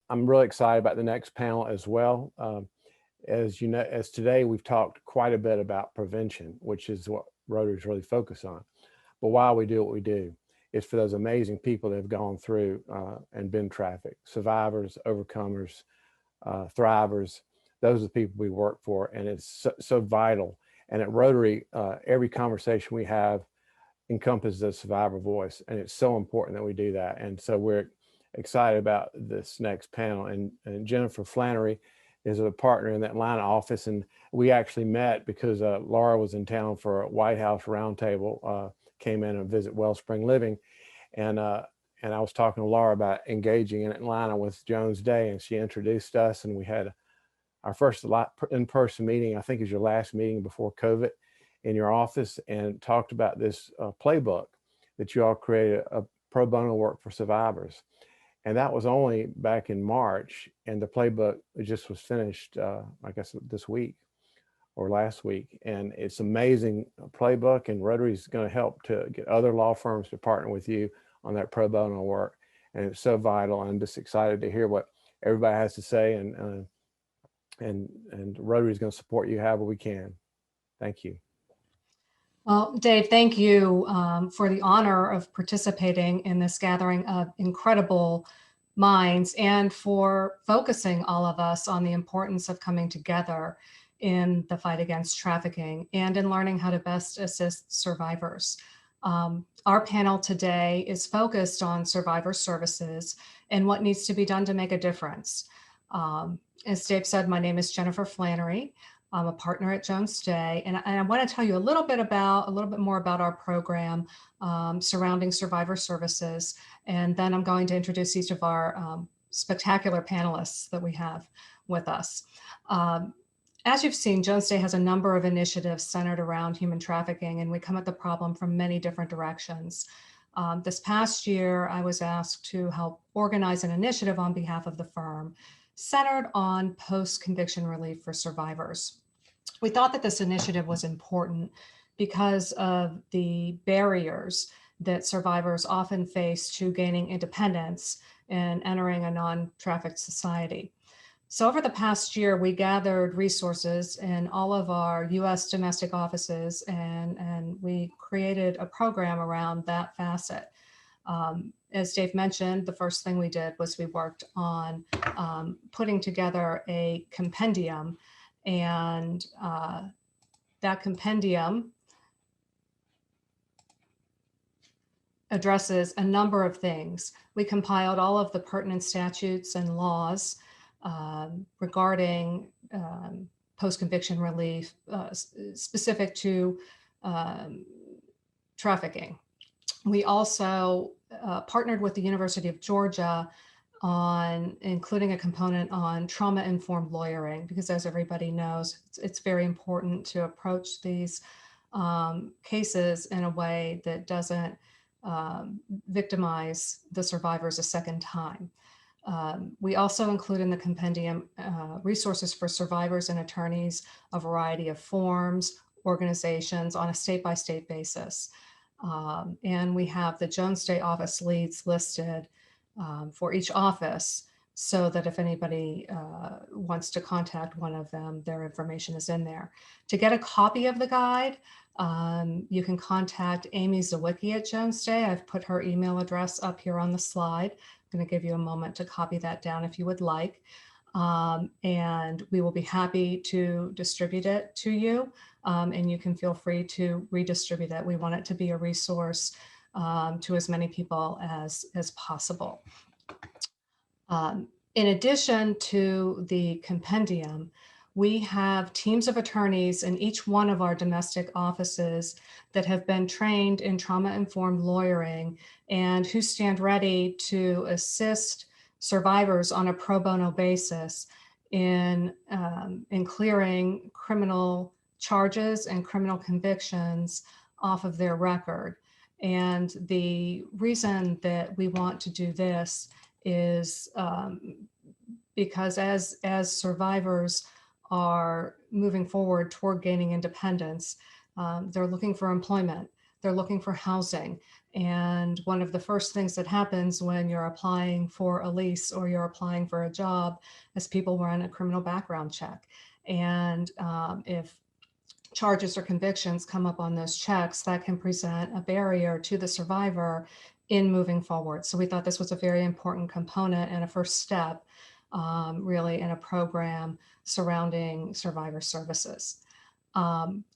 I'm really excited about the next panel as well. As you know, as today we've talked quite a bit about prevention, which is what Rotary's really focused on. But why we do what we do is for those amazing people that have gone through and been trafficked, survivors, overcomers, thrivers. Those are the people we work for, and it's so vital. And at Rotary, every conversation we have encompasses a survivor voice, and it's so important that we do that. And so we're excited about this next panel. And Jennifer Flannery is a partner in the Atlanta office, and we actually met because Laura was in town for a White House roundtable, came in and visit Wellspring Living, and I was talking to Laura about engaging in Atlanta with Jones Day, and she introduced us, and we had our first in-person meeting. I think is your last meeting before COVID in your office, and talked about this playbook that you all created, a pro bono work for survivors. And that was only back in March, and the playbook just was finished, I guess this week or last week. And it's amazing playbook, and Rotary is going to help to get other law firms to partner with you on that pro bono work. And it's so vital. I'm just excited to hear what everybody has to say, and Rotary is going to support you however we can. Thank you. Well, Dave, thank you for the honor of participating in this gathering of incredible minds, and for focusing all of us on the importance of coming together in the fight against trafficking and in learning how to best assist survivors. Our panel today is focused on survivor services and what needs to be done to make a difference. As Dave said, my name is Jennifer Flannery. I'm a partner at Jones Day, and I want to tell you a little bit more about our program surrounding survivor services, and then I'm going to introduce each of our spectacular panelists that we have with us. As you've seen, Jones Day has a number of initiatives centered around human trafficking, and we come at the problem from many different directions. This past year, I was asked to help organize an initiative on behalf of the firm centered on post-conviction relief for survivors. We thought that this initiative was important because of the barriers that survivors often face to gaining independence and entering a non-trafficked society. So over the past year, we gathered resources in all of our US domestic offices, and we created a program around that facet. As Dave mentioned, the first thing we did was we worked on putting together a compendium, and that compendium addresses a number of things. We compiled all of the pertinent statutes and laws regarding post-conviction relief specific to trafficking. We also partnered with the University of Georgia on including a component on trauma-informed lawyering, because as everybody knows, it's very important to approach these cases in a way that doesn't victimize the survivors a second time. We also include in the compendium resources for survivors and attorneys, a variety of forms, organizations on a state-by-state basis. And we have the Jones Day office leads listed for each office, so that if anybody wants to contact one of them, their information is in there. To get a copy of the guide, you can contact Amy Zawicki at Jones Day. I've put her email address up here on the slide. I'm going to give you a moment to copy that down if you would like. And we will be happy to distribute it to you, and you can feel free to redistribute it. We want it to be a resource to as many people as possible. In addition to the compendium, we have teams of attorneys in each one of our domestic offices that have been trained in trauma-informed lawyering and who stand ready to assist survivors on a pro bono basis in clearing criminal charges and criminal convictions off of their record. And the reason that we want to do this is because as survivors are moving forward toward gaining independence, they're looking for employment. they're looking for housing. And one of the first things that happens when you're applying for a lease or you're applying for a job is people run a criminal background check. And if charges or convictions come up on those checks, that can present a barrier to the survivor in moving forward. So we thought this was a very important component and a first step really in a program surrounding survivor services.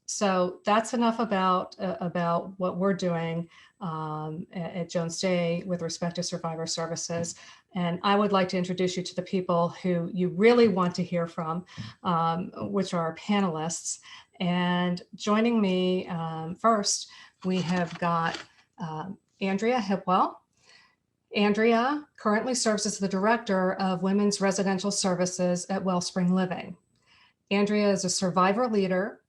So that's enough about what we're doing at Jones Day with respect to survivor services. And I would like to introduce you to the people who you really want to hear from, which are our panelists. And joining me first, we have got Andrea Hipwell. Andrea currently serves as the Director of Women's Residential Services at Wellspring Living. Andrea is a survivor leader,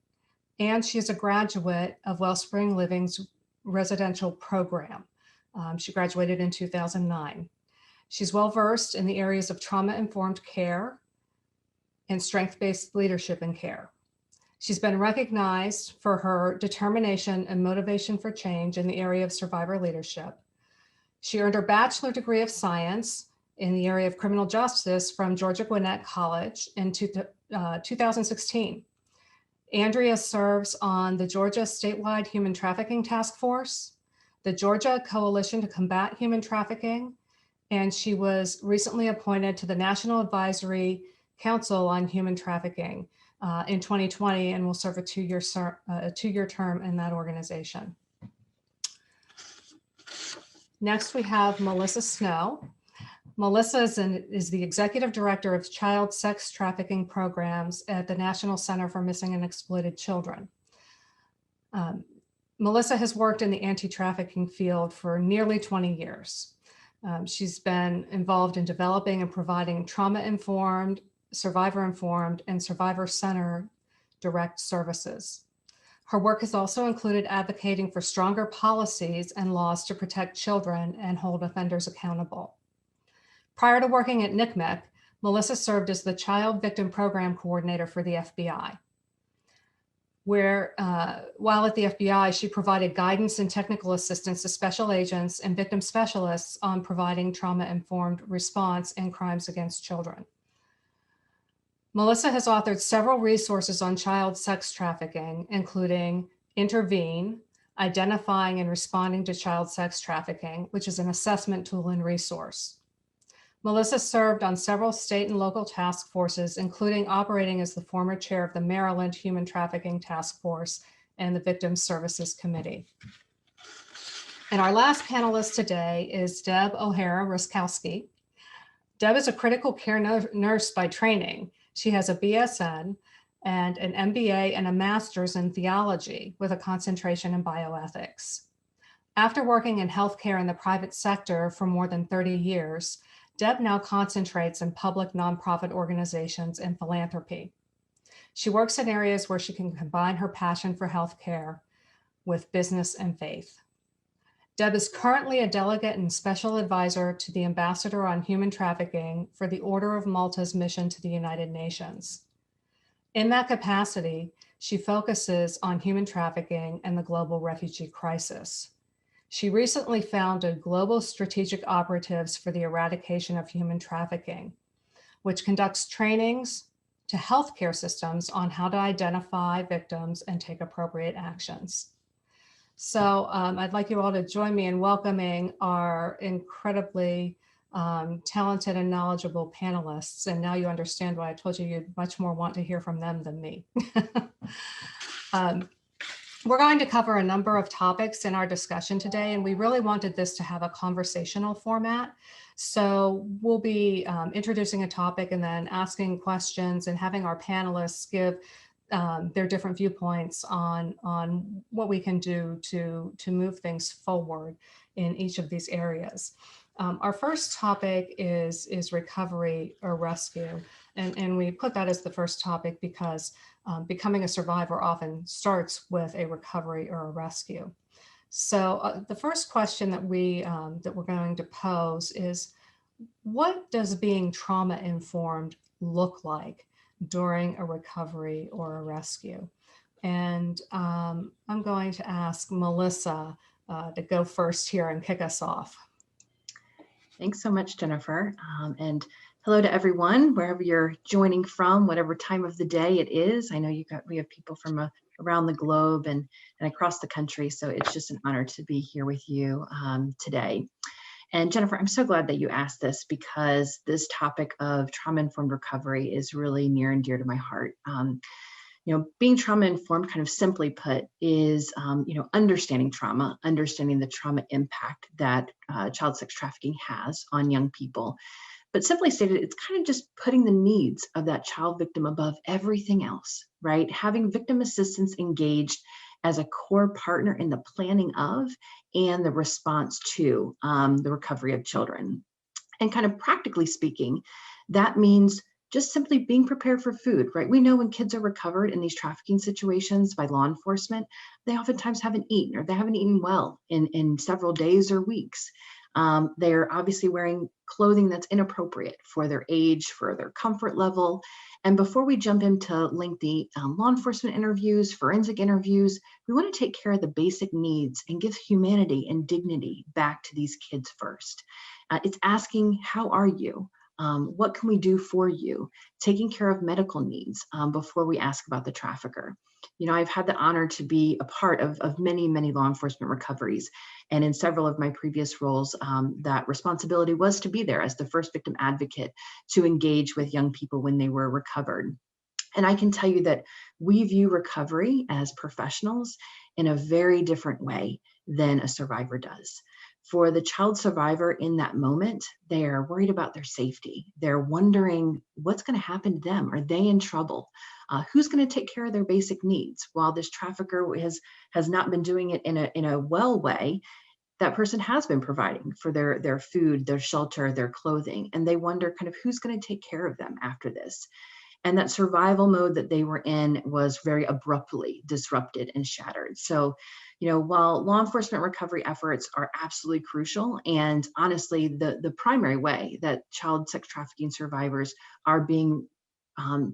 and she is a graduate of Wellspring Living's residential program. She graduated in 2009. She's well-versed in the areas of trauma-informed care and strength-based leadership in care. She's been recognized for her determination and motivation for change in the area of survivor leadership. She earned her bachelor degree of science in the area of criminal justice from Georgia Gwinnett College in 2016. Andrea serves on the Georgia Statewide Human Trafficking Task Force, the Georgia Coalition to Combat Human Trafficking, and she was recently appointed to the National Advisory Council on Human Trafficking in 2020 and will serve a two-year term in that organization. Next, we have Melissa Snow. Melissa is the Executive Director of Child Sex Trafficking Programs at the National Center for Missing and Exploited Children. Melissa has worked in the anti-trafficking field for nearly 20 years. She's been involved in developing and providing trauma-informed, survivor-informed, and survivor-centered direct services. Her work has also included advocating for stronger policies and laws to protect children and hold offenders accountable. Prior to working at NCMEC, Melissa served as the Child Victim Program Coordinator for the FBI, where while at the FBI, she provided guidance and technical assistance to special agents and victim specialists on providing trauma-informed response in crimes against children. Melissa has authored several resources on child sex trafficking, including Intervene, Identifying and Responding to Child Sex Trafficking, which is an assessment tool and resource. Melissa served on several state and local task forces, including operating as the former chair of the Maryland Human Trafficking Task Force and the Victim Services Committee. And our last panelist today is Deb O'Hara Rusckowski. Deb is a critical care nurse by training. She has a BSN and an MBA and a master's in theology with a concentration in bioethics. After working in healthcare in the private sector for more than 30 years, Deb now concentrates in public nonprofit organizations and philanthropy. She works in areas where she can combine her passion for healthcare with business and faith. Deb is currently a delegate and special advisor to the Ambassador on Human Trafficking for the Order of Malta's mission to the United Nations. In that capacity, she focuses on human trafficking and the global refugee crisis. She recently founded Global Strategic Operatives for the Eradication of Human Trafficking, which conducts trainings to healthcare systems on how to identify victims and take appropriate actions. So I'd like you all to join me in welcoming our incredibly talented and knowledgeable panelists. And now you understand why I told you you'd much more want to hear from them than me. We're going to cover a number of topics in our discussion today, and we really wanted this to have a conversational format. So we'll be introducing a topic and then asking questions and having our panelists give their different viewpoints on what we can do to move things forward in each of these areas. Our first topic is recovery or rescue. And we put that as the first topic because becoming a survivor often starts with a recovery or a rescue. So the first question that we're going to pose is, what does being trauma-informed look like during a recovery or a rescue? And I'm going to ask Melissa to go first here and kick us off. Thanks so much, Jennifer. And hello to everyone, wherever you're joining from, whatever time of the day it is. I know we have people from around the globe and across the country, so it's just an honor to be here with you today. And Jennifer, I'm so glad that you asked this, because this topic of trauma-informed recovery is really near and dear to my heart. Being trauma-informed, kind of simply put, is, understanding trauma, understanding the trauma impact that child sex trafficking has on young people. But simply stated, it's kind of just putting the needs of that child victim above everything else, right? Having victim assistance engaged as a core partner in the planning of and the response to the recovery of children. And kind of practically speaking, that means just simply being prepared for food, right? We know when kids are recovered in these trafficking situations by law enforcement, they oftentimes haven't eaten, or they haven't eaten well in several days or weeks. They're obviously wearing clothing that's inappropriate for their age, for their comfort level. And before we jump into lengthy law enforcement interviews, forensic interviews, we want to take care of the basic needs and give humanity and dignity back to these kids first. It's asking, how are you? What can we do for you? Taking care of medical needs before we ask about the trafficker. I've had the honor to be a part of many, many law enforcement recoveries. And in several of my previous roles, that responsibility was to be there as the first victim advocate to engage with young people when they were recovered. And I can tell you that we view recovery as professionals in a very different way than a survivor does. For the child survivor in that moment, they are worried about their safety. They're wondering what's going to happen to them. Are they in trouble? Who's going to take care of their basic needs? While this trafficker has not been doing it in a well way, that person has been providing for their food, their shelter, their clothing, and they wonder kind of who's going to take care of them after this. And that survival mode that they were in was very abruptly disrupted and shattered. So, while law enforcement recovery efforts are absolutely crucial, and honestly, the primary way that child sex trafficking survivors are being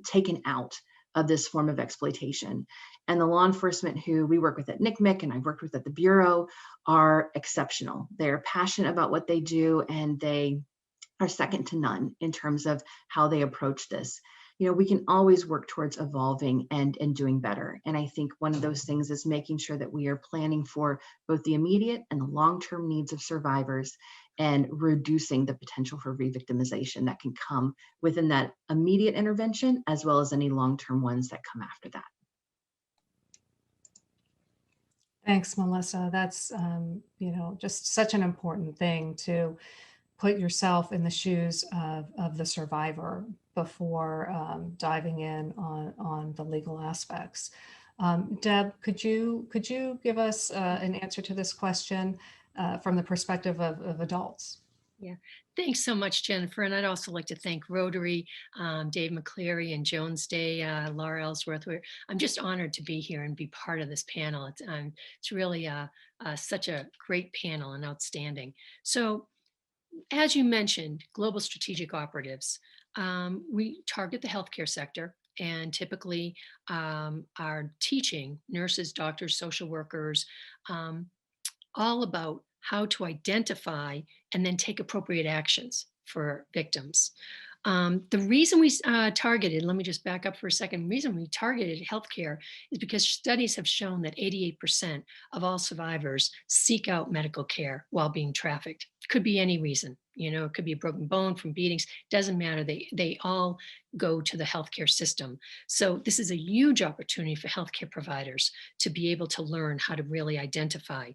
taken out of this form of exploitation. And the law enforcement who we work with at NCMEC and I've worked with at the Bureau are exceptional. They're passionate about what they do, and they are second to none in terms of how they approach this. We can always work towards evolving and doing better. And I think one of those things is making sure that we are planning for both the immediate and the long-term needs of survivors, and reducing the potential for re-victimization that can come within that immediate intervention, as well as any long-term ones that come after that. Thanks, Melissa. That's, just such an important thing to put yourself in the shoes of the survivor before diving in on the legal aspects. Deb, could you give us an answer to this question from the perspective of adults? Yeah, thanks so much, Jennifer. And I'd also like to thank Rotary, Dave McCleary and Jones Day, Laura Ellsworth. I'm just honored to be here and be part of this panel. It's really such a great panel and outstanding. So, as you mentioned, global strategic operatives, we target the healthcare sector, and typically are teaching nurses, doctors, social workers, all about how to identify and then take appropriate actions for victims. The reason we targeted, let me just back up for a second, the reason we targeted healthcare is because studies have shown that 88% of all survivors seek out medical care while being trafficked. Could be any reason, it could be a broken bone from beatings, doesn't matter. They all go to the healthcare system. So this is a huge opportunity for healthcare providers to be able to learn how to really identify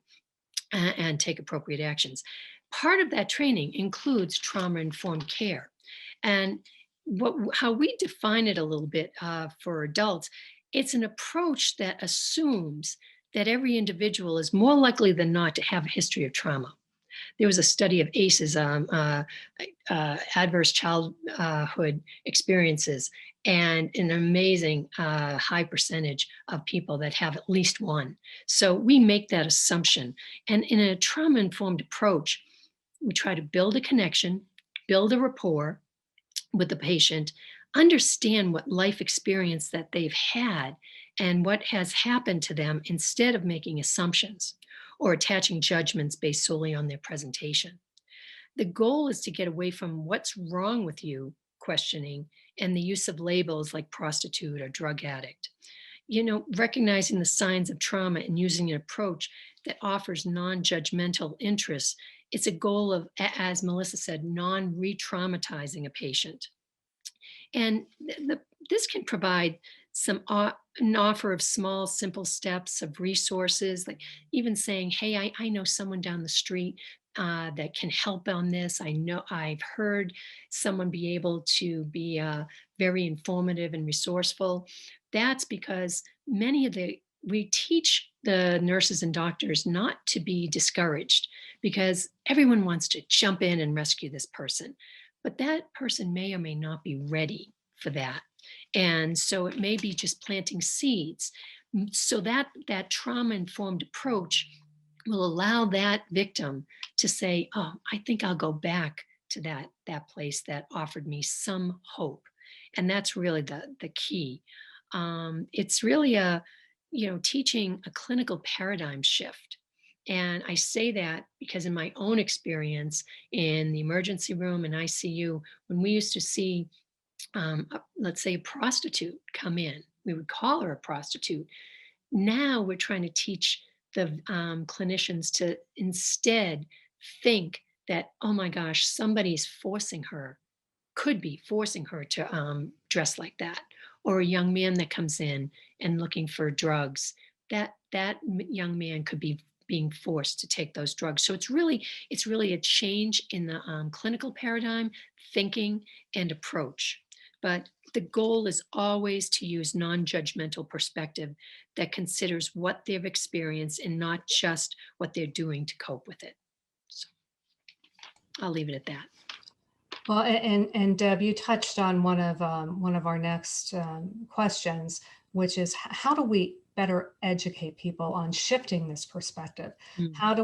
and take appropriate actions. Part of that training includes trauma-informed care. And how we define it a little bit for adults, it's an approach that assumes that every individual is more likely than not to have a history of trauma. There was a study of ACEs, adverse childhood experiences, and an amazing high percentage of people that have at least one. So we make that assumption. And in a trauma-informed approach, we try to build a connection, build a rapport with the patient, understand what life experience that they've had, and what has happened to them instead of making assumptions or attaching judgments based solely on their presentation. The goal is to get away from what's wrong with you questioning and the use of labels like prostitute or drug addict. Recognizing the signs of trauma and using an approach that offers non-judgmental interest. It's a goal of, as Melissa said, non-re-traumatizing a patient. And this can provide an offer of small, simple steps of resources, like even saying, hey, I know someone down the street that can help on this. I know I've heard someone be able to be very informative and resourceful. That's because we teach the nurses and doctors not to be discouraged because everyone wants to jump in and rescue this person. But that person may or may not be ready for that. And so it may be just planting seeds. So that trauma-informed approach will allow that victim to say, oh, I think I'll go back to that place that offered me some hope. And that's really the key. It's really teaching a clinical paradigm shift. And I say that because in my own experience in the emergency room and ICU, when we used to see, let's say, a prostitute come in, we would call her a prostitute. Now we're trying to teach the clinicians to instead think that, oh my gosh, somebody's could be forcing her to dress like that, or a young man that comes in and looking for drugs, that young man could be being forced to take those drugs. So it's really a change in the clinical paradigm, thinking, and approach. But the goal is always to use non-judgmental perspective that considers what they've experienced and not just what they're doing to cope with it. So I'll leave it at that. Well, and Deb, you touched on one of our next questions, which is how do we better educate people on shifting this perspective? Mm-hmm. How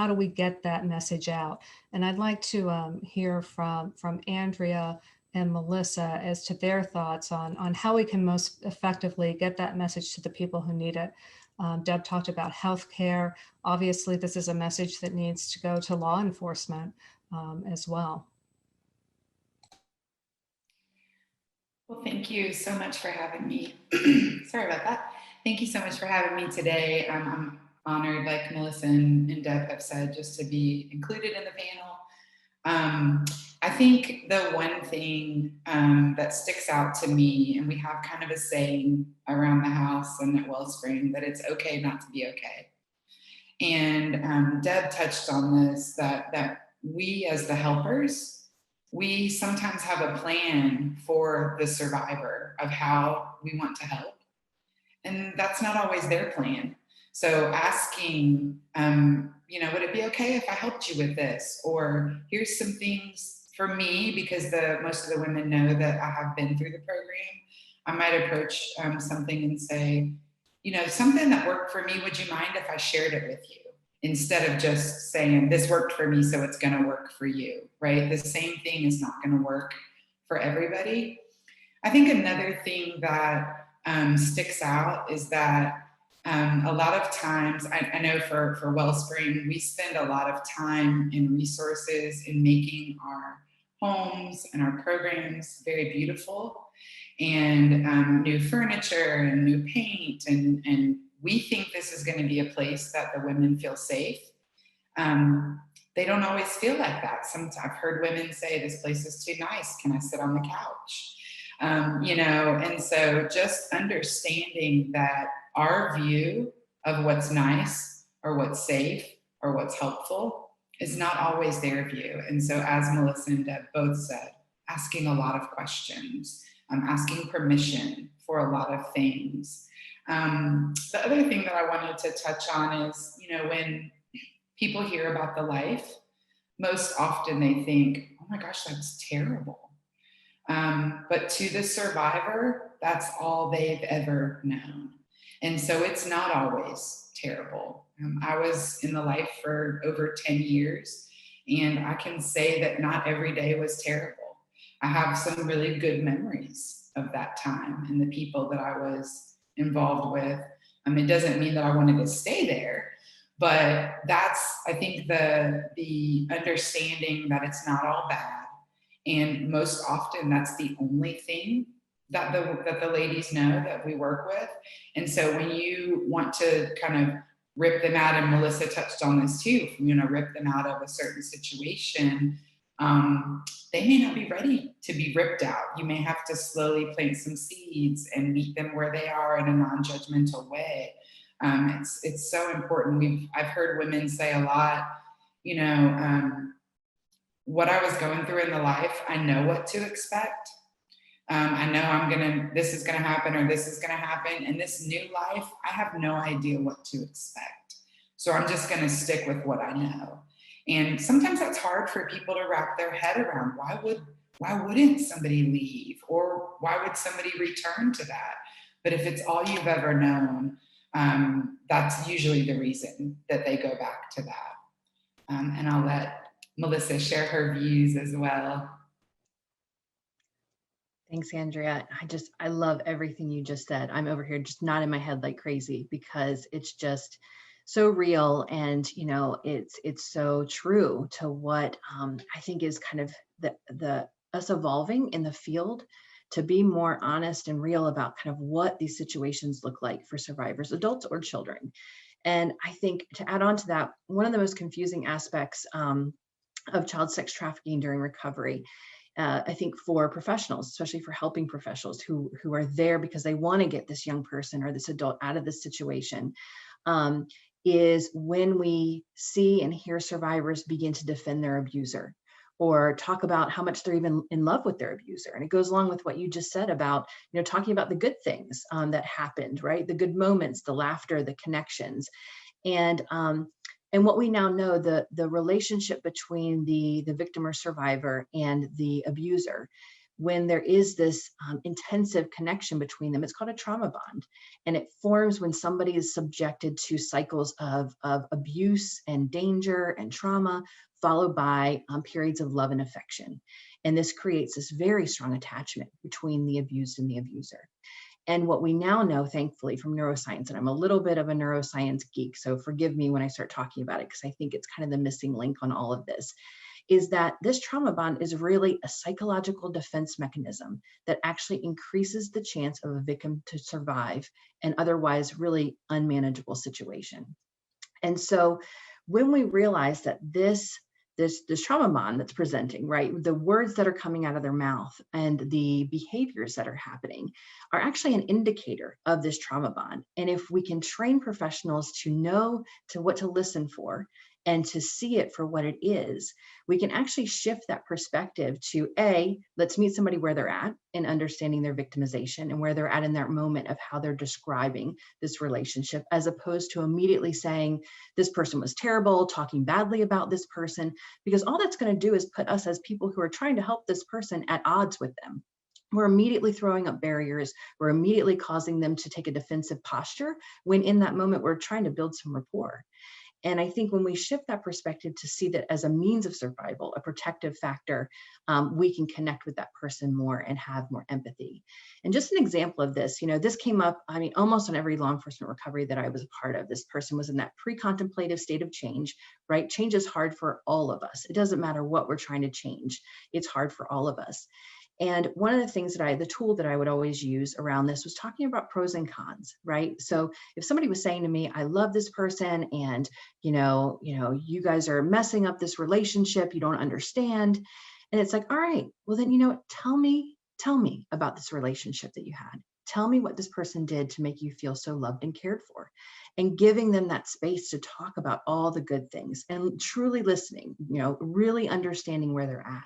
do we get that message out? And I'd like to hear from Andrea and Melissa as to their thoughts on how we can most effectively get that message to the people who need it. Deb talked about healthcare. Obviously, this is a message that needs to go to law enforcement as well. Well, thank you so much for having me. Sorry about that. Thank you so much for having me today. I'm honored, like Melissa and Deb have said, just to be included in the panel. I think the one thing that sticks out to me, and we have kind of a saying around the house and at Wellspring, that it's okay not to be okay. And Deb touched on this, that we as the helpers, we sometimes have a plan for the survivor of how we want to help. And that's not always their plan. So asking, would it be okay if I helped you with this? Or here's some things for me, because most of the women know that I have been through the program. I might approach something and say, something that worked for me, would you mind if I shared it with you? Instead of just saying, this worked for me, so it's going to work for you, right? The same thing is not going to work for everybody. I think another thing that sticks out is that a lot of times, I know for Wellspring, we spend a lot of time and resources in making our homes and our programs very beautiful, and new furniture and new paint, and we think this is going to be a place that the women feel safe. They don't always feel like that. Sometimes I've heard women say, this place is too nice. Can I sit on the couch? And so just understanding that our view of what's nice or what's safe or what's helpful is not always their view. And so, as Melissa and Deb both said, asking a lot of questions, asking permission for a lot of things. The other thing that I wanted to touch on is, when people hear about the life, most often they think, oh my gosh, that's terrible. But to the survivor, that's all they've ever known. And so it's not always terrible. I was in the life for over 10 years, and I can say that not every day was terrible. I have some really good memories of that time and the people that I was involved with. It doesn't mean that I wanted to stay there, but that's, I think, the understanding that it's not all bad. And most often that's the only thing that the ladies know that we work with. And so when you want to kind of rip them out, and Melissa touched on this too, if you're going to rip them out of a certain situation, they may not be ready to be ripped out. You may have to slowly plant some seeds and meet them where they are in a non-judgmental way. It's so important. I've heard women say a lot, you know, what I was going through in the life, I know what to expect. I know this is gonna happen, or this is gonna happen. And this new life, I have no idea what to expect. So I'm just gonna stick with what I know. And sometimes that's hard for people to wrap their head around. Why wouldn't somebody leave? Or why would somebody return to that? But if it's all you've ever known, that's usually the reason that they go back to that. And I'll let Melissa share her views as well. Thanks, Andrea. I love everything you just said. I'm over here just nodding my head like crazy, because it's just so real. And, you know, it's so true to what I think is kind of us evolving in the field to be more honest and real about kind of what these situations look like for survivors, adults or children. And I think, to add on to that, one of the most confusing aspects of child sex trafficking during recovery, I think for professionals, especially for helping professionals who are there because they want to get this young person or this adult out of this situation, is when we see and hear survivors begin to defend their abuser, or talk about how much they're even in love with their abuser. And it goes along with what you just said about, you know, talking about the good things that happened, right? The good moments, the laughter, the connections. And what we now know, the relationship between the victim or survivor and the abuser, when there is this intensive connection between them, it's called a trauma bond. And it forms when somebody is subjected to cycles of abuse and danger and trauma, followed by periods of love and affection. And this creates this very strong attachment between the abused and the abuser. And what we now know, thankfully, from neuroscience, and I'm a little bit of a neuroscience geek, so forgive me when I start talking about it, because I think it's kind of the missing link on all of this, is that this trauma bond is really a psychological defense mechanism that actually increases the chance of a victim to survive an otherwise really unmanageable situation. And so when we realize that this trauma bond that's presenting, right, the words that are coming out of their mouth and the behaviors that are happening are actually an indicator of this trauma bond. And if we can train professionals to know what to listen for and to see it for what it is, we can actually shift that perspective to let's meet somebody where they're at in understanding their victimization and where they're at in that moment of how they're describing this relationship, as opposed to immediately saying this person was terrible, talking badly about this person, because all that's going to do is put us as people who are trying to help this person at odds with them. We're immediately throwing up barriers. We're immediately causing them to take a defensive posture, when in that moment we're trying to build some rapport. And I think when we shift that perspective to see that as a means of survival, a protective factor, we can connect with that person more and have more empathy. And just an example of this, you know, this came up, I mean, almost on every law enforcement recovery that I was a part of. This person was in that pre-contemplative state of change, right? Change is hard for all of us. It doesn't matter what we're trying to change. It's hard for all of us. And one of the things the tool that I would always use around this was talking about pros and cons, right? So if somebody was saying to me, I love this person, and, you know, you guys are messing up this relationship, you don't understand. And it's like, all right, well then, you know, tell me about this relationship that you had. Tell me what this person did to make you feel so loved and cared for, and giving them that space to talk about all the good things and truly listening, you know, really understanding where they're at.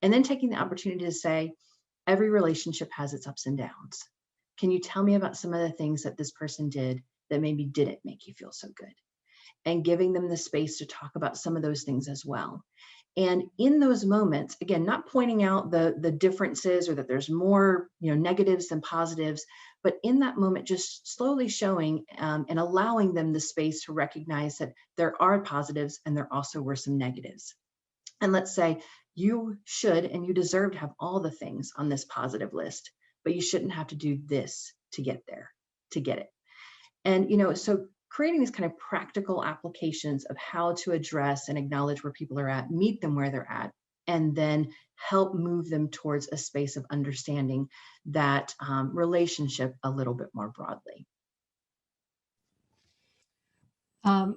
And then taking the opportunity to say, every relationship has its ups and downs. Can you tell me about some of the things that this person did that maybe didn't make you feel so good? And giving them the space to talk about some of those things as well. And in those moments, again, not pointing out the differences or that there's more, you know, negatives than positives, but in that moment, just slowly showing and allowing them the space to recognize that there are positives and there also were some negatives. And let's say, you should and you deserve to have all the things on this positive list, but you shouldn't have to do this to get there. to get it. And, you know, so creating these kind of practical applications of how to address and acknowledge where people are at, meet them where they're at, and then help move them towards a space of understanding that relationship a little bit more broadly.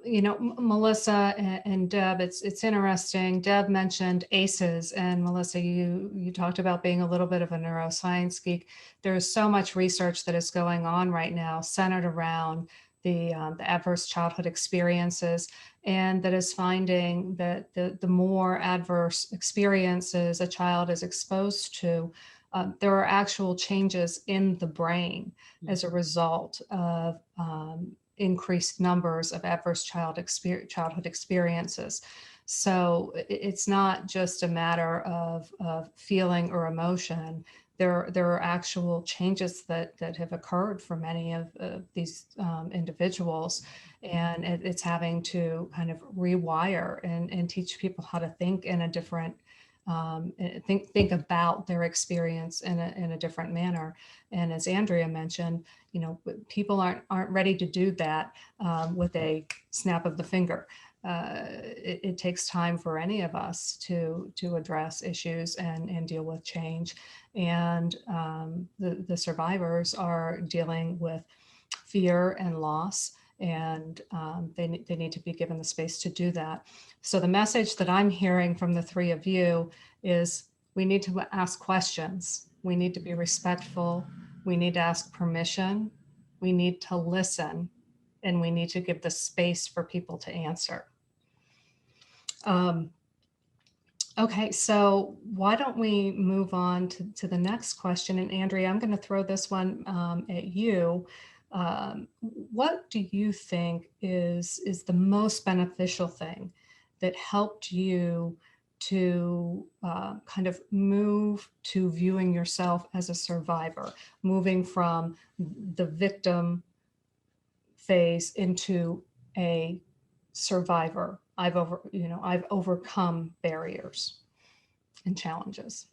You know, Melissa and Deb, it's interesting. Deb mentioned ACEs, and Melissa, you talked about being a little bit of a neuroscience geek. There's so much research that is going on right now centered around the adverse childhood experiences, and that is finding that the more adverse experiences a child is exposed to, there are actual changes in the brain as a result of increased numbers of adverse childhood experiences. So it's not just a matter of feeling or emotion. There are actual changes that have occurred for many of these individuals, and it's having to kind of rewire and teach people how to think in a different think about their experience in a different manner. And as Andrea mentioned, you know, people aren't ready to do that with a snap of the finger. It takes time for any of us to address issues and deal with change. And the survivors are dealing with fear and loss, and they need to be given the space to do that. So the message that I'm hearing from the three of you is we need to ask questions. We need to be respectful. We need to ask permission. We need to listen, and we need to give the space for people to answer. Okay, so why don't we move on to the next question? And Andrea, I'm going to throw this one at you. What do you think is the most beneficial thing that helped you to kind of move to viewing yourself as a survivor, moving from the victim phase into a survivor? I've overcome barriers and challenges.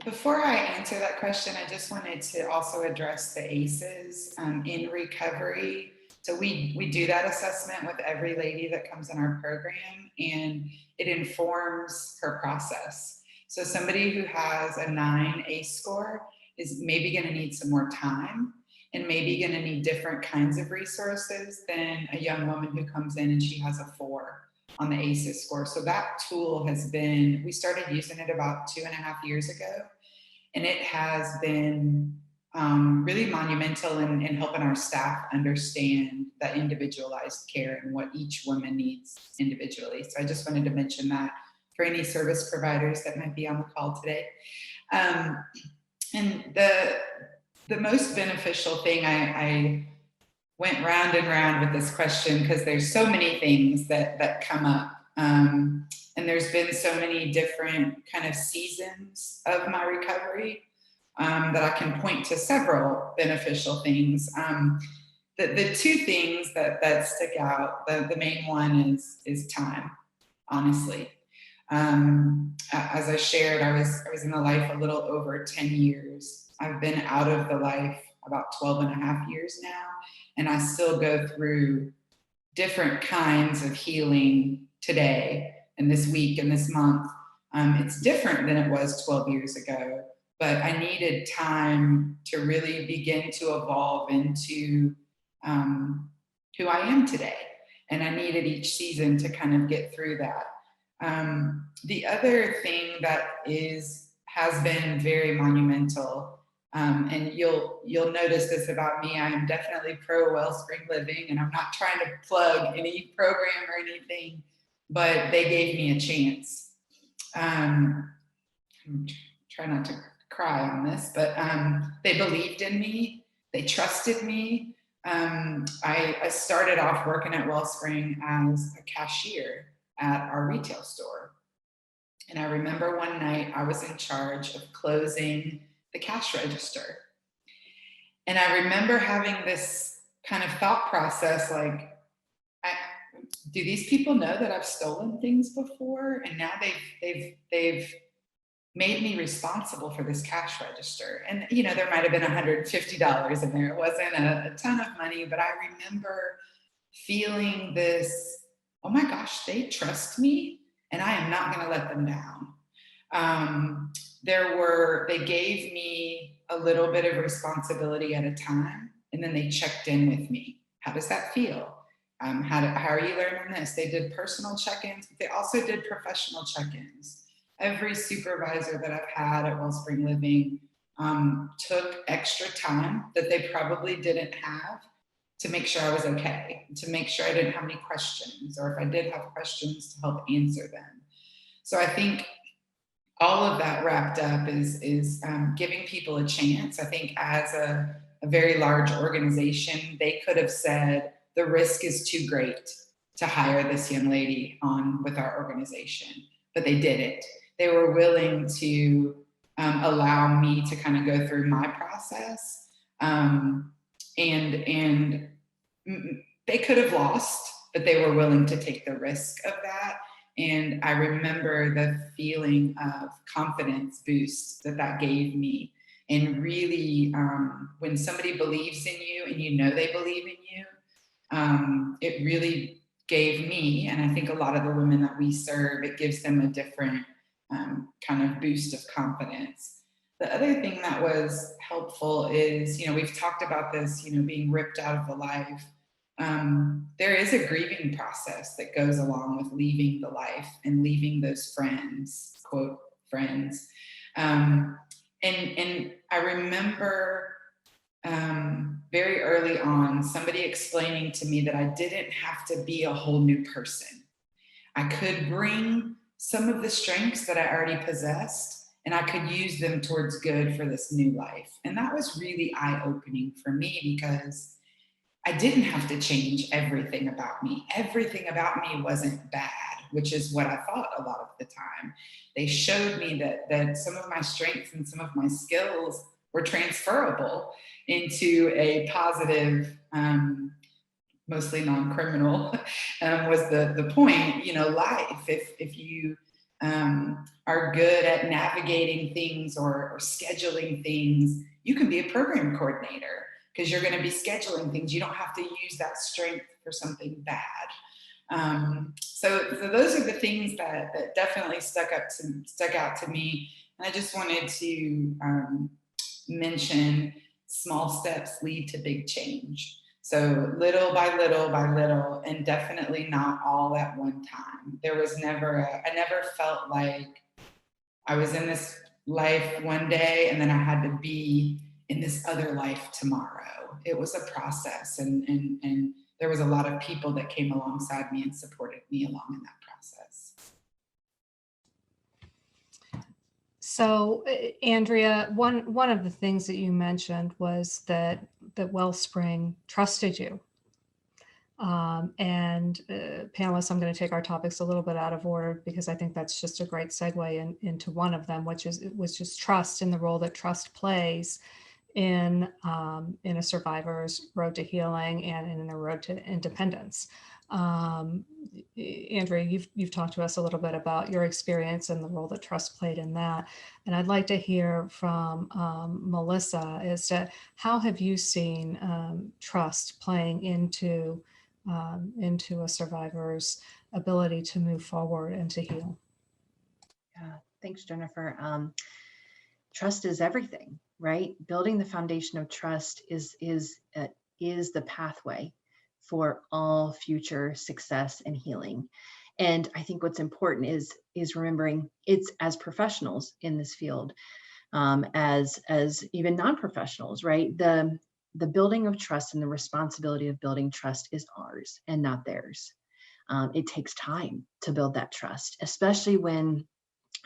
Before I answer that question, I just wanted to also address the ACEs in recovery. So we do that assessment with every lady that comes in our program, and it informs her process. So somebody who has a 9 ACE score is maybe going to need some more time and maybe going to need different kinds of resources than a young woman who comes in and she has a 4 on the ACEs score. So that tool has been, we started using it about 2.5 years ago, and it has been really monumental in helping our staff understand that individualized care and what each woman needs individually. So I just wanted to mention that for any service providers that might be on the call today. And the most beneficial thing, I went round and round with this question because there's so many things that come up. And there's been so many different kind of seasons of my recovery that I can point to several beneficial things. The two things that stick out, the main one is time, honestly. As I shared, I was in the life a little over 10 years. I've been out of the life about 12.5 years now, and I still go through different kinds of healing today and this week and this month. It's different than it was 12 years ago, but I needed time to really begin to evolve into who I am today. And I needed each season to kind of get through that. The other thing that has been very monumental, and you'll notice this about me, I am definitely pro Wellspring Living, and I'm not trying to plug any program or anything, but they gave me a chance. I'm trying not to cry on this, but they believed in me, they trusted me. I started off working at Wellspring as a cashier at our retail store. And I remember one night I was in charge of closing the cash register. And I remember having this kind of thought process, like, do these people know that I've stolen things before? And now they've made me responsible for this cash register. And, you know, there might've been $150 in there. It wasn't a ton of money, but I remember feeling this, oh my gosh, they trust me and I am not gonna let them down. They gave me a little bit of responsibility at a time, and then they checked in with me. How does that feel? How are you learning this? They did personal check-ins, but they also did professional check-ins. Every supervisor that I've had at Wellspring Living took extra time that they probably didn't have to make sure I was okay, to make sure I didn't have any questions, or if I did have questions, to help answer them. So I think all of that wrapped up is giving people a chance. I think as a very large organization, they could have said, the risk is too great to hire this young lady on with our organization, but they didn't. They were willing to allow me to kind of go through my process. And they could have lost, but they were willing to take the risk of that. And I remember the feeling of confidence boost that gave me. And really, when somebody believes in you and you know they believe in you, it really gave me, and I think a lot of the women that we serve, it gives them a different kind of boost of confidence. The other thing that was helpful is, you know, we've talked about this, you know, being ripped out of the life. There is a grieving process that goes along with leaving the life and leaving those friends, quote, friends. And I remember very early on, somebody explaining to me that I didn't have to be a whole new person. I could bring some of the strengths that I already possessed, and I could use them towards good for this new life. And that was really eye-opening for me, because I didn't have to change everything about me. Everything about me wasn't bad, which is what I thought a lot of the time. They showed me that some of my strengths and some of my skills were transferable into a positive, mostly non-criminal, was the point, you know, life. If you are good at navigating things or scheduling things, you can be a program coordinator, because you're going to be scheduling things. You don't have to use that strength for something bad. So those are the things that definitely stuck out to me. And I just wanted to mention small steps lead to big change. So little by little by little, and definitely not all at one time. There was I never felt like I was in this life one day and then I had to be in this other life tomorrow. It was a process, and there was a lot of people that came alongside me and supported me along in that process. So, Andrea, one of the things that you mentioned was that Wellspring trusted you. Panelists, I'm going to take our topics a little bit out of order, because I think that's just a great segue into one of them, which was just trust, and the role that trust plays in a survivor's road to healing and in the road to independence. Andrea, you've talked to us a little bit about your experience and the role that trust played in that. And I'd like to hear from Melissa as to how have you seen trust playing into a survivor's ability to move forward and to heal? Yeah, thanks, Jennifer. Trust is everything, right? Building the foundation of trust is the pathway for all future success and healing. And I think what's important is remembering it's as professionals in this field, as even non-professionals, right? The building of trust and the responsibility of building trust is ours and not theirs. It takes time to build that trust, especially when,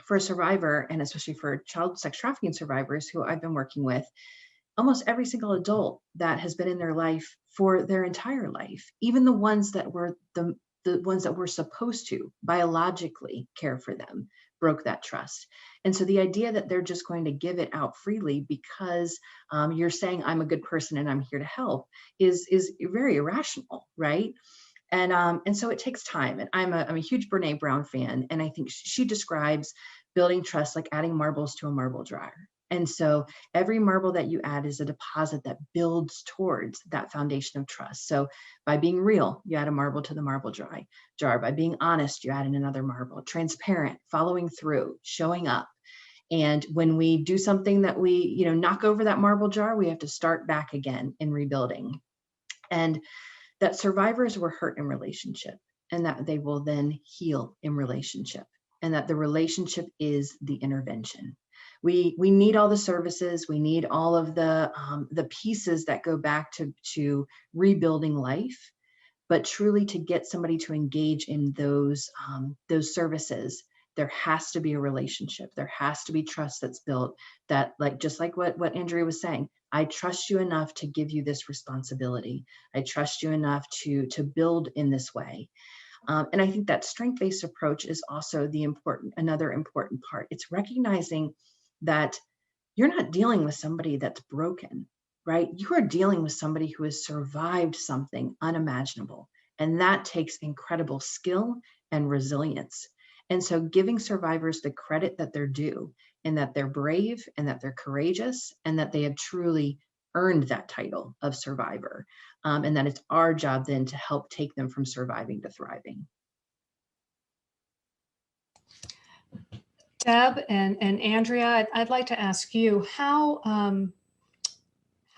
for a survivor, and especially for child sex trafficking survivors who I've been working with, almost every single adult that has been in their life for their entire life, even the ones that were the ones that were supposed to biologically care for them, broke that trust. And so the idea that they're just going to give it out freely because you're saying I'm a good person and I'm here to help is very irrational, right? And so it takes time. And I'm a huge Brene Brown fan, and I think she describes building trust like adding marbles to a marble dryer. And so every marble that you add is a deposit that builds towards that foundation of trust. So by being real, you add a marble to the marble jar. By being honest, you add in another marble. Transparent, following through, showing up. And when we do something that we, knock over that marble jar, we have to start back again in rebuilding. And that survivors were hurt in relationship, and that they will then heal in relationship, and that the relationship is the intervention. We need all the services. We need all of the pieces that go back to rebuilding life, but truly to get somebody to engage in those services, there has to be a relationship. There has to be trust that's built, that just like what Andrea was saying, I trust you enough to give you this responsibility. I trust you enough to build in this way. And I think that strength-based approach is also another important part. It's recognizing that you're not dealing with somebody that's broken, right? You are dealing with somebody who has survived something unimaginable. And that takes incredible skill and resilience. And so giving survivors the credit that they're due, and that they're brave, and that they're courageous, and that they have truly earned that title of survivor. And that it's our job then to help take them from surviving to thriving. Deb and Andrea, I'd like to ask you, how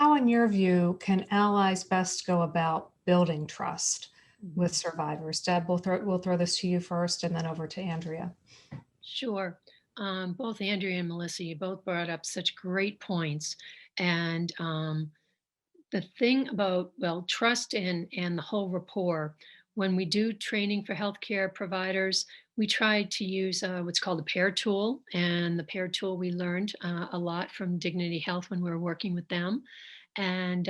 in your view can allies best go about building trust with survivors? Deb, we'll throw this to you first, and then over to Andrea. Sure. Both Andrea and Melissa, you both brought up such great points. And the thing about, trust and the whole rapport, when we do training for healthcare providers, we try to use what's called a pair tool. And the pair tool, we learned a lot from Dignity Health when we were working with them. And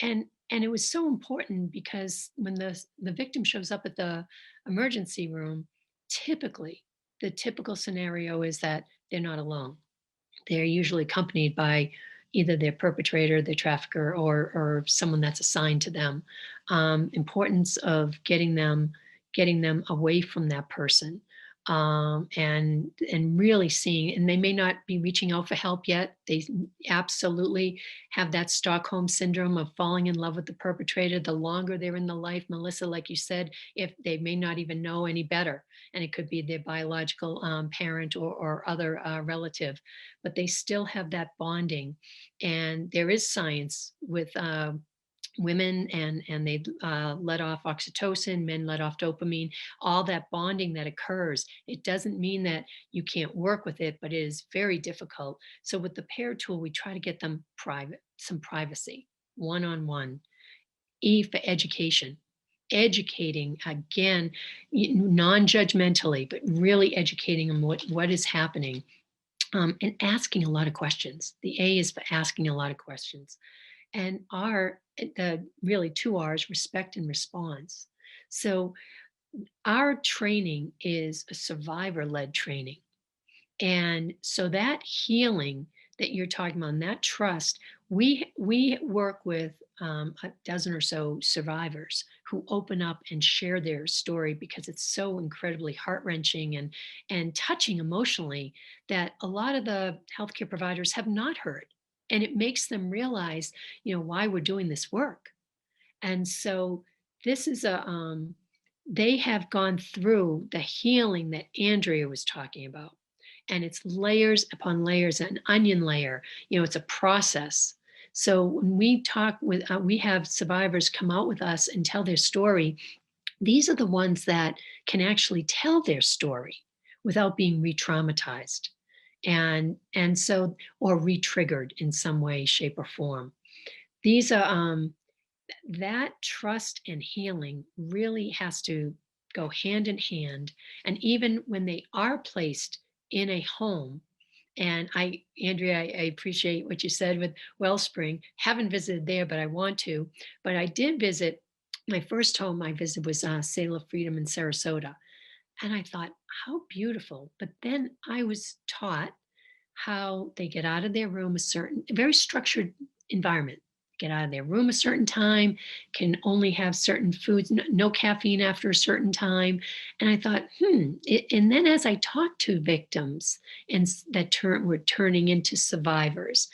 it was so important, because when the victim shows up at the emergency room, typically, the typical scenario is that they're not alone. They're usually accompanied by either their perpetrator, their trafficker, or someone that's assigned to them. Importance of getting them away from that person, and really seeing, and they may not be reaching out for help yet. They absolutely have that Stockholm syndrome of falling in love with the perpetrator. The longer they're in the life, Melissa, like you said, if they may not even know any better, and it could be their biological parent or other relative, but they still have that bonding. And there is science with women, and they let off oxytocin, men let off dopamine, all that bonding that occurs. It doesn't mean that you can't work with it, but it is very difficult. So with the pair tool, we try to get them some privacy, one-on-one. E for education. Educating, again, non-judgmentally, but really educating them what is happening, and asking a lot of questions. The A is for asking a lot of questions. And the really 2 R's, respect and response. So our training is a survivor-led training. And so that healing that you're talking about, and that trust, we work with a dozen or so survivors who open up and share their story, because it's so incredibly heart-wrenching and touching emotionally, that a lot of the healthcare providers have not heard. And it makes them realize, why we're doing this work. And so this is they have gone through the healing that Andrea was talking about. And it's layers upon layers, an onion layer. It's a process. So when we talk with, we have survivors come out with us and tell their story. These are the ones that can actually tell their story without being re-traumatized. And so, or re-triggered in some way, shape, or form. These are, that trust and healing really has to go hand in hand. And even when they are placed in a home, and Andrea, I appreciate what you said with Wellspring. Haven't visited there, but I want to. But I did visit, my first home I visited was Sail of Freedom in Sarasota. And I thought, how beautiful. But then I was taught how they get out of their room, very structured environment, get out of their room a certain time, can only have certain foods, no caffeine after a certain time. And I thought, and then as I talked to victims and that were turning into survivors,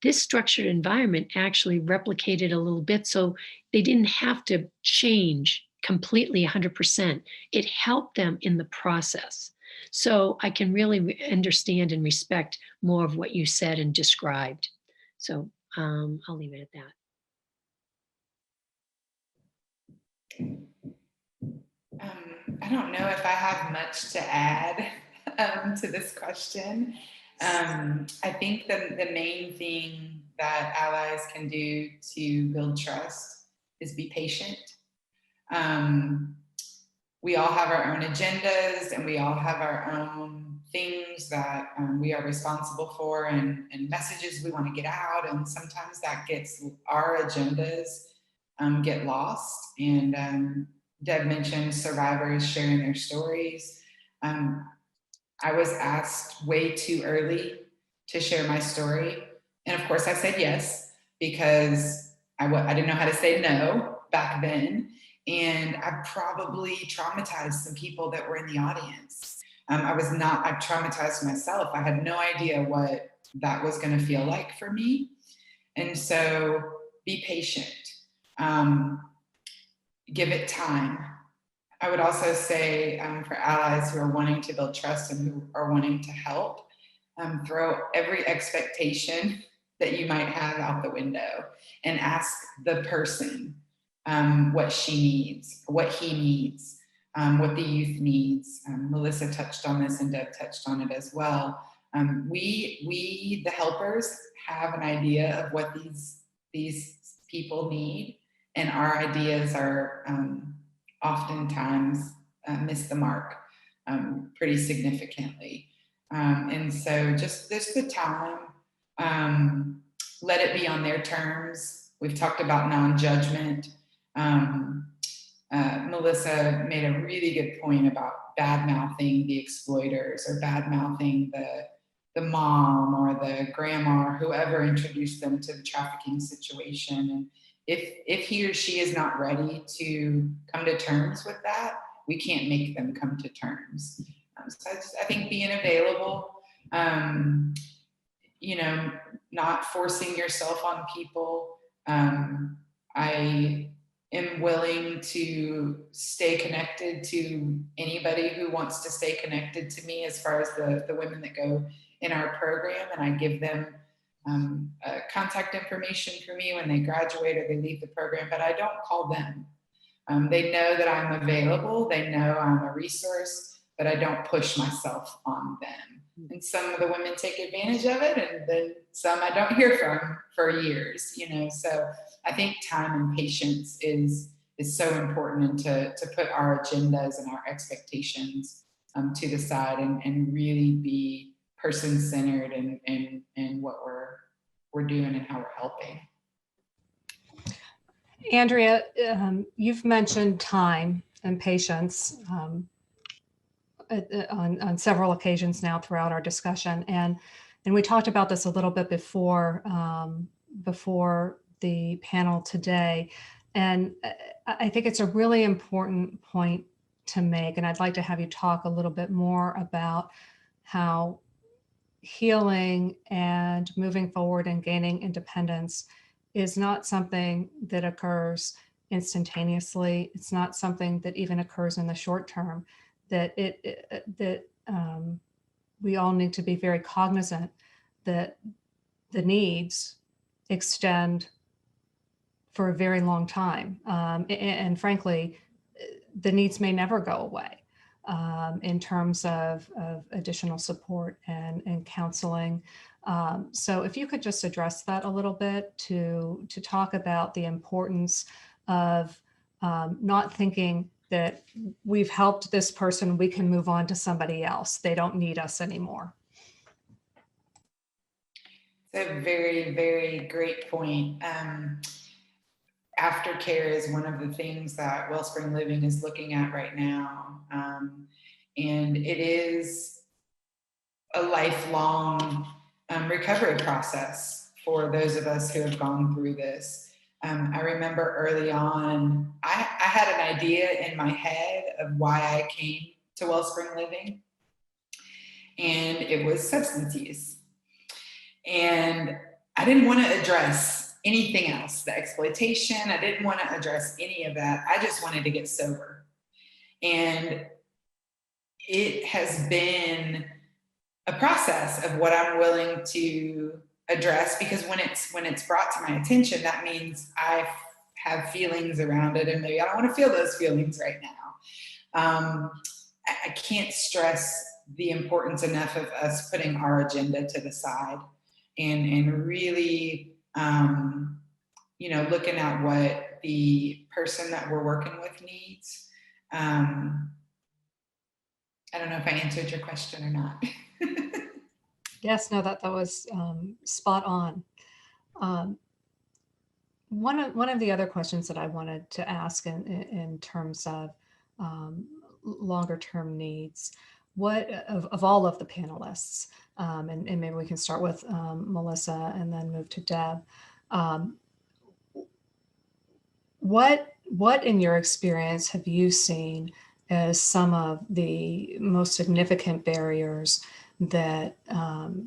this structured environment actually replicated a little bit, so they didn't have to change completely 100%. It helped them in the process. So I can really understand and respect more of what you said and described. So I'll leave it at that. I don't know if I have much to add to this question. I think the main thing that allies can do to build trust is be patient. We all have our own agendas and we all have our own things that we are responsible for and messages we want to get out. And sometimes that gets, our agendas get lost. And Deb mentioned survivors sharing their stories. I was asked way too early to share my story. And of course I said yes, because I didn't know how to say no back then. And I probably traumatized some people that were in the audience. I traumatized myself. I had no idea what that was going to feel like for me. And so be patient. Give it time. I would also say for allies who are wanting to build trust and who are wanting to help, throw every expectation that you might have out the window and ask the person what she needs, what he needs, what the youth needs. Melissa touched on this and Deb touched on it as well. We, the helpers, have an idea of what these people need, and our ideas are oftentimes miss the mark pretty significantly. And so just the time, let it be on their terms. We've talked about non-judgment. Melissa made a really good point about bad-mouthing the exploiters or bad-mouthing the mom or the grandma or whoever introduced them to the trafficking situation. And if he or she is not ready to come to terms with that, we can't make them come to terms. So I think being available, not forcing yourself on people. I am willing to stay connected to anybody who wants to stay connected to me, as far as the women that go in our program, and I give them contact information for me when they graduate or they leave the program, but I don't call them. They know that I'm available, they know I'm a resource, but I don't push myself on them. And some of the women take advantage of it, and then some I don't hear from for years, so I think time and patience is so important, and to put our agendas and our expectations to the side and really be person-centered in what we're doing and how we're helping. Andrea, you've mentioned time and patience on several occasions now throughout our discussion, and we talked about this a little bit before the panel today, and I think it's a really important point to make, and I'd like to have you talk a little bit more about how healing and moving forward and gaining independence is not something that occurs instantaneously. It's not something that even occurs in the short term, that we all need to be very cognizant that the needs extend for a very long time. And frankly, the needs may never go away in terms of additional support and counseling. So if you could just address that a little bit to talk about the importance of not thinking that we've helped this person, we can move on to somebody else. They don't need us anymore. It's a very, very great point. Aftercare is one of the things that Wellspring Living is looking at right now. And it is a lifelong recovery process for those of us who have gone through this. I remember early on, I had an idea in my head of why I came to Wellspring Living, and it was substance use. And I didn't want to address anything else, the exploitation. I didn't want to address any of that. I just wanted to get sober. And it has been a process of what I'm willing to address, because when it's brought to my attention, that means I have feelings around it, and maybe I don't want to feel those feelings right now. I can't stress the importance enough of us putting our agenda to the side and really, you know, looking at what the person that we're working with needs. I don't know if I answered your question or not. Yes, no, that was spot on. One of the other questions that I wanted to ask in terms of longer term needs, what of all of the panelists, and maybe we can start with Melissa and then move to Deb. What in your experience have you seen as some of the most significant barriers that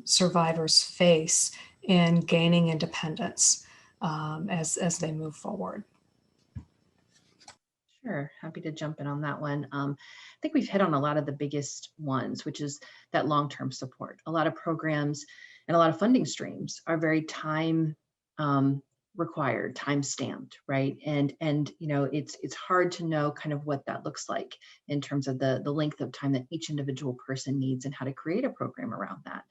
survivors face in gaining independence as they move forward? Sure, happy to jump in on that one. I think we've hit on a lot of the biggest ones, which is that long-term support. A lot of programs and a lot of funding streams are very time required, time stamped, right? And you know, it's hard to know kind of what that looks like in terms of the length of time that each individual person needs and how to create a program around that.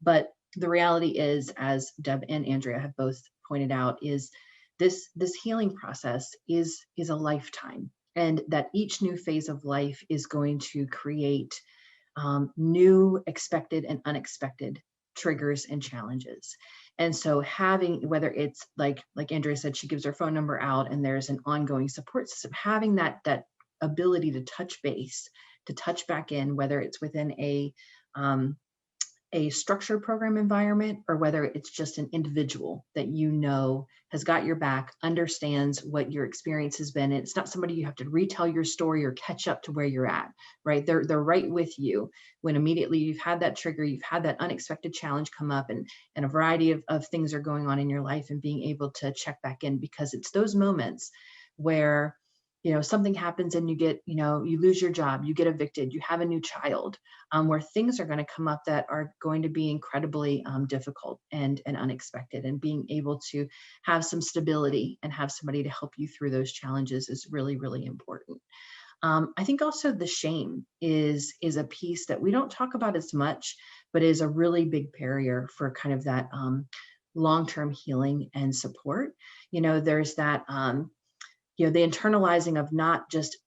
But the reality is, as Deb and Andrea have both pointed out, is this healing process is a lifetime, and that each new phase of life is going to create new expected and unexpected triggers and challenges. And so having, whether it's like Andrea said, she gives her phone number out and there's an ongoing support system, having that ability to touch base, to touch back in, whether it's within a structured program environment or whether it's just an individual that you know has got your back, understands what your experience has been. And it's not somebody you have to retell your story or catch up to where you're at, right? They're right with you when immediately you've had that trigger, you've had that unexpected challenge come up, and a variety of things are going on in your life, and being able to check back in, because it's those moments where, you know, something happens and you get, you know, you lose your job, you get evicted, you have a new child, where things are going to come up that are going to be incredibly difficult and unexpected, and being able to have some stability and have somebody to help you through those challenges is really, really important. I think also the shame is a piece that we don't talk about as much, but is a really big barrier for kind of that long-term healing and support. You know, there's that, you know, the internalizing of not just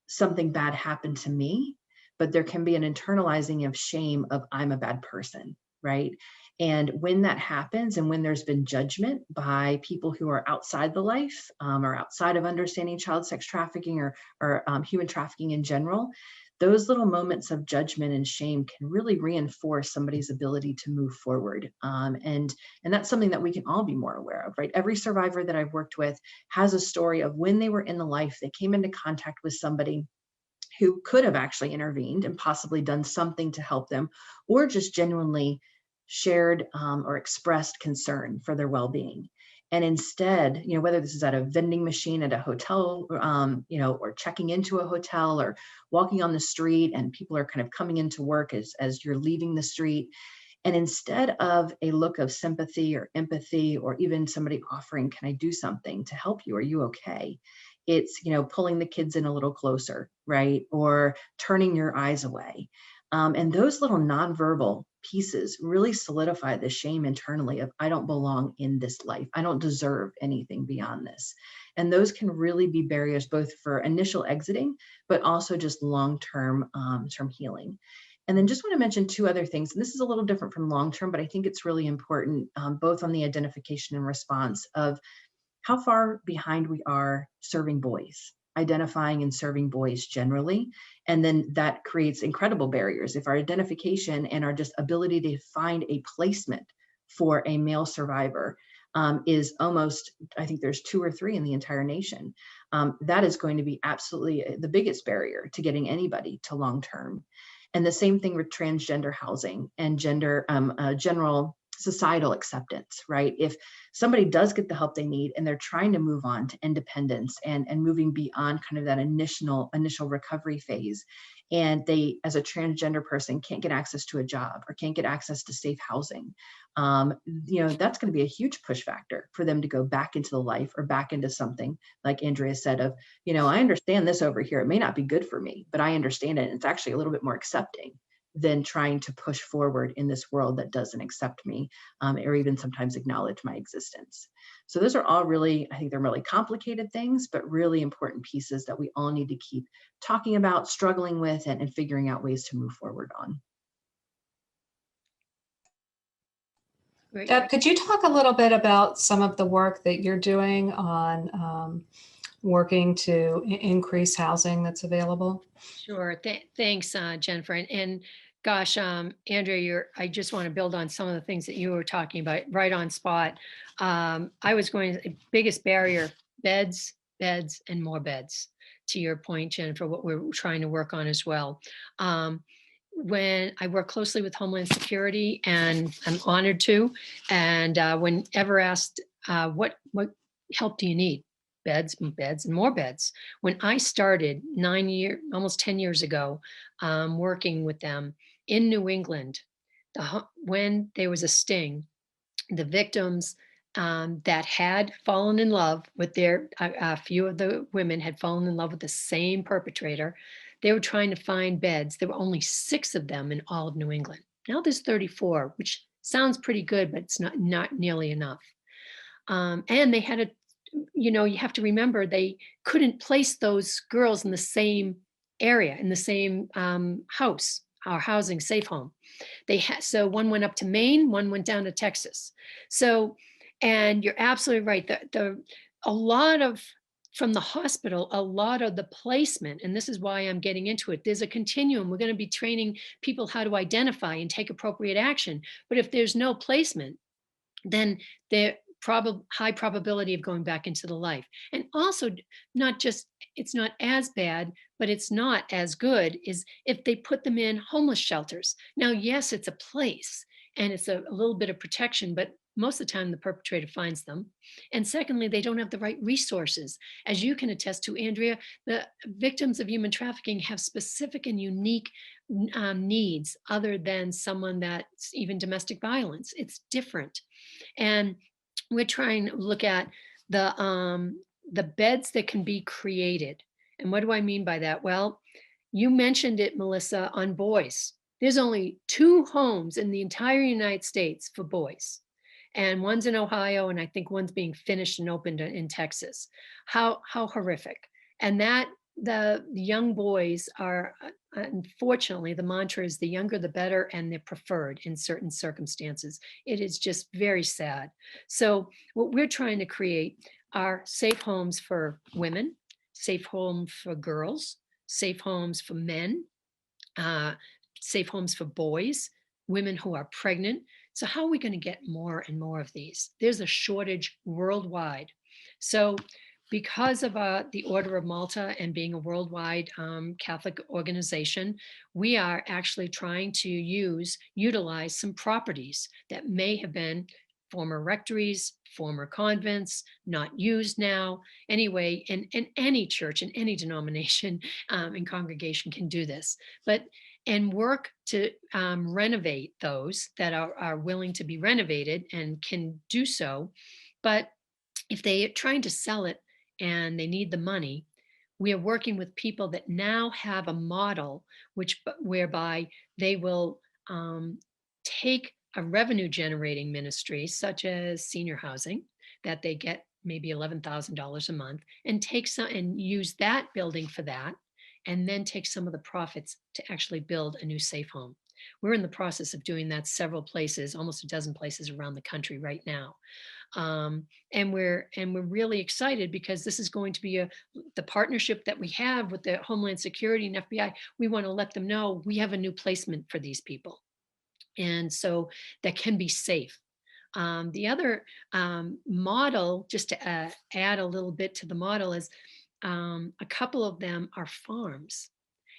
something bad happened to me, but there can be an internalizing of shame of I'm a bad person, right? And when that happens, and when there's been judgment by people who are outside the life or outside of understanding child sex trafficking or human trafficking in general, those little moments of judgment and shame can really reinforce somebody's ability to move forward. And that's something that we can all be more aware of, right? Every survivor that I've worked with has a story of when they were in the life, they came into contact with somebody who could have actually intervened and possibly done something to help them, or just genuinely shared or expressed concern for their well-being. And instead, you know, whether this is at a vending machine at a hotel, you know, or checking into a hotel, or walking on the street and people are kind of coming into work as you're leaving the street. And instead of a look of sympathy or empathy, or even somebody offering, can I do something to help you? Are you okay? It's, you know, pulling the kids in a little closer, right? Or turning your eyes away. And those little nonverbal pieces really solidify the shame internally of I don't belong in this life. I don't deserve anything beyond this. And those can really be barriers both for initial exiting, but also just long-term term healing. And then just want to mention two other things. And this is a little different from long-term, but I think it's really important, both on the identification and response of how far behind we are serving boys, identifying and serving boys generally. And then that creates incredible barriers. If our identification and our just ability to find a placement for a male survivor is almost, I think there's 2 or 3 in the entire nation. That is going to be absolutely the biggest barrier to getting anybody to long-term. And the same thing with transgender housing and gender, general societal acceptance, right? If somebody does get the help they need and they're trying to move on to independence and moving beyond kind of that initial recovery phase, and they, as a transgender person, can't get access to a job or can't get access to safe housing, that's going to be a huge push factor for them to go back into the life or back into something like Andrea said of, I understand this over here. It may not be good for me, but I understand it. And it's actually a little bit more accepting than trying to push forward in this world that doesn't accept me or even sometimes acknowledge my existence. So those are all really, I think they're really complicated things, but really important pieces that we all need to keep talking about, struggling with, and figuring out ways to move forward on. Great. Deb, could you talk a little bit about some of the work that you're doing on working to increase housing that's available? Sure. Thanks, Jennifer. And gosh, Andrea, I just want to build on some of the things that you were talking about right on spot. I was going to, biggest barrier, beds, and more beds. To your point, Jennifer, what we're trying to work on as well. When I work closely with Homeland Security, and I'm honored to, and whenever asked, what help do you need? Beds, and more beds. When I started almost 10 years ago, working with them in New England, when there was a sting, the victims that had fallen in love with a few of the women had fallen in love with the same perpetrator. They were trying to find beds. There were only 6 of them in all of New England. Now there's 34, which sounds pretty good, but it's not nearly enough. And they had you have to remember they couldn't place those girls in the same area, in the same house or housing safe home. So one went up to Maine, one went down to Texas. So, and you're absolutely right. A lot of, from the hospital, a lot of the placement, and this is why I'm getting into it, there's a continuum. We're going to be training people how to identify and take appropriate action. But if there's no placement, then they're high probability of going back into the life. And also, not just, it's not as bad, but it's not as good is if they put them in homeless shelters. Now, yes, it's a place and it's a little bit of protection, but most of the time the perpetrator finds them. And secondly, they don't have the right resources. As you can attest to, Andrea, the victims of human trafficking have specific and unique needs other than someone that's even domestic violence. It's different. And we're trying to look at the beds that can be created. And what do I mean by that? Well, you mentioned it, Melissa, on boys. There's only 2 homes in the entire United States for boys. And one's in Ohio, and I think one's being finished and opened in Texas. How horrific. And that the young boys are, unfortunately, the mantra is the younger the better, and they're preferred in certain circumstances. It is just very sad. So what we're trying to create are safe homes for women, safe homes for girls, safe homes for men, safe homes for boys, women who are pregnant. So how are we going to get more and more of these? There's a shortage worldwide. So because of the Order of Malta and being a worldwide Catholic organization, we are actually trying to utilize some properties that may have been former rectories, former convents, not used now. Anyway, and any church and any denomination and congregation can do this. And work to renovate those that are willing to be renovated and can do so. But if they are trying to sell it and they need the money, we are working with people that now have a model whereby they will take a revenue generating ministry, such as senior housing, that they get maybe $11,000 a month, and take some and use that building for that, and then take some of the profits to actually build a new safe home. We're in the process of doing that several places, almost a dozen places around the country right now. And we're really excited because this is going to be the partnership that we have with the Homeland Security and FBI. We want to let them know we have a new placement for these people. And so that can be safe. The other model, just to add a little bit to the model, is a couple of them are farms.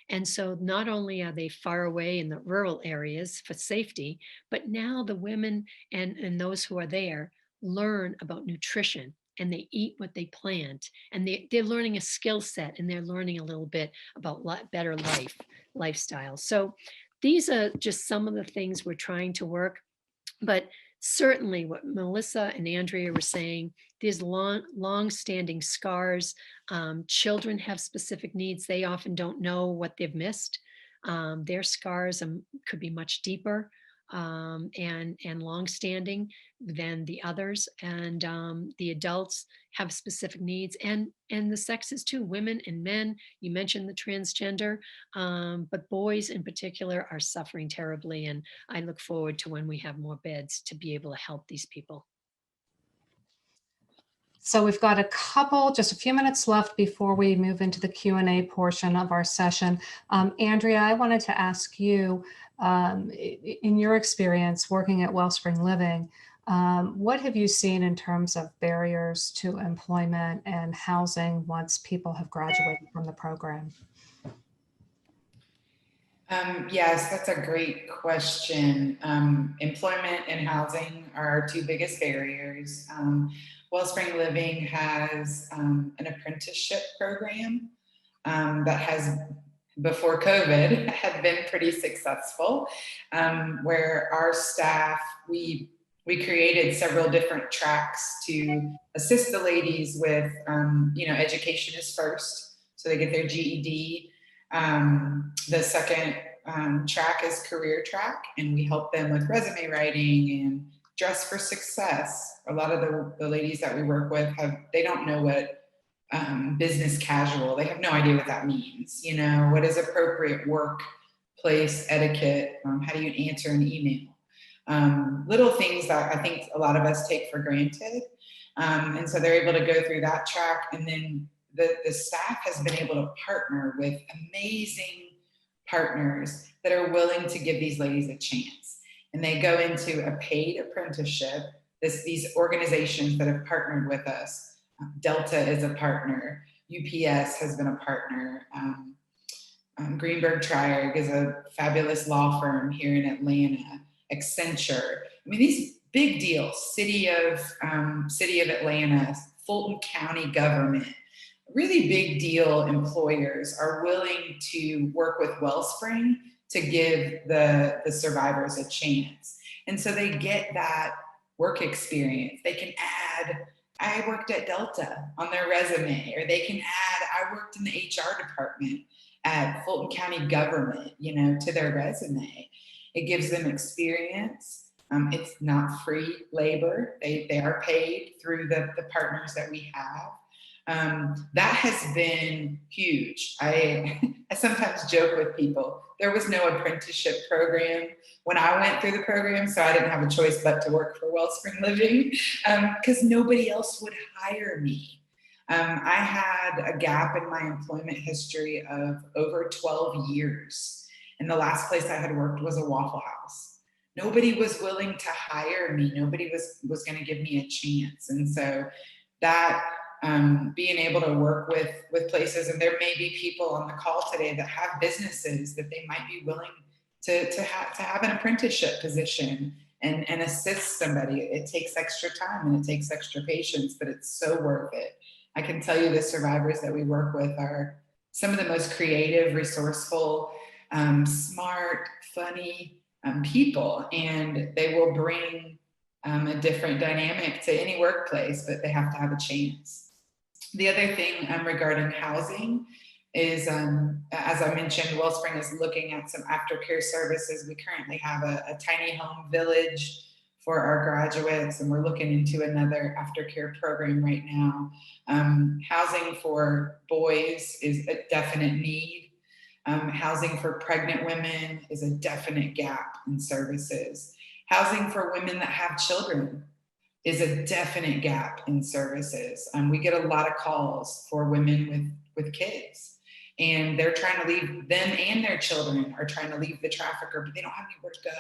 And so not only are they far away in the rural areas for safety, but now the women and those who are there learn about nutrition, and they eat what they plant, and they're learning a skill set, and they're learning a little bit about better lifestyle. So these are just some of the things we're trying to work. But certainly what Melissa and Andrea were saying, there's long-standing scars. Children have specific needs. They often don't know what they've missed. Their scars could be much deeper and long-standing than the others. And the adults have specific needs, and the sexes too, women and men. You mentioned the transgender, but boys in particular are suffering terribly. And I look forward to when we have more beds to be able to help these people. So we've got just a few minutes left before we move into the Q&A portion of our session. Andrea, I wanted to ask you, in your experience working at Wellspring Living, what have you seen in terms of barriers to employment and housing once people have graduated from the program? Yes, that's a great question. Employment and housing are our two biggest barriers. Wellspring Living has an apprenticeship program that has, before COVID, had been pretty successful, where our staff, we created several different tracks to assist the ladies with, education is first, so they get their GED. The second track is career track, and we help them with resume writing and dress for success. A lot of the ladies that we work with they don't know what business casual, they have no idea what that means. What is appropriate workplace etiquette? How do you answer an email? Little things that I think a lot of us take for granted. And so they're able to go through that track, and then the staff has been able to partner with amazing partners that are willing to give these ladies a chance. And they go into a paid apprenticeship. These organizations that have partnered with us, Delta is a partner, UPS has been a partner, Greenberg Trierg is a fabulous law firm here in Atlanta, Accenture. I mean, these big deals, City of Atlanta, Fulton County government, really big deal employers are willing to work with Wellspring to give the survivors a chance. And so they get that work experience. They can add, I worked at Delta on their resume, or they can add, I worked in the HR department at Fulton County government, to their resume. It gives them experience. It's not free labor. They are paid through the partners that we have. That has been huge. I sometimes joke with people, there was no apprenticeship program when I went through the program, so I didn't have a choice but to work for Wellspring Living, because nobody else would hire me. I had a gap in my employment history of over 12 years. And the last place I had worked was a Waffle House. Nobody was willing to hire me. Nobody was going to give me a chance. And so that being able to work with places, and there may be people on the call today that have businesses that they might be willing to have an apprenticeship position and assist somebody. It takes extra time and it takes extra patience, but it's so worth it. I can tell you the survivors that we work with are some of the most creative, resourceful, smart, funny people, and they will bring a different dynamic to any workplace, but they have to have a chance. The other thing regarding housing is, as I mentioned, Wellspring is looking at some aftercare services. We currently have a tiny home village for our graduates, and we're looking into another aftercare program right now. Housing for boys is a definite need. Housing for pregnant women is a definite gap in services. Housing for women that have children is a definite gap in services. We get a lot of calls for women with kids, and they're trying to leave, them and their children are trying to leave the trafficker, but they don't have anywhere to go.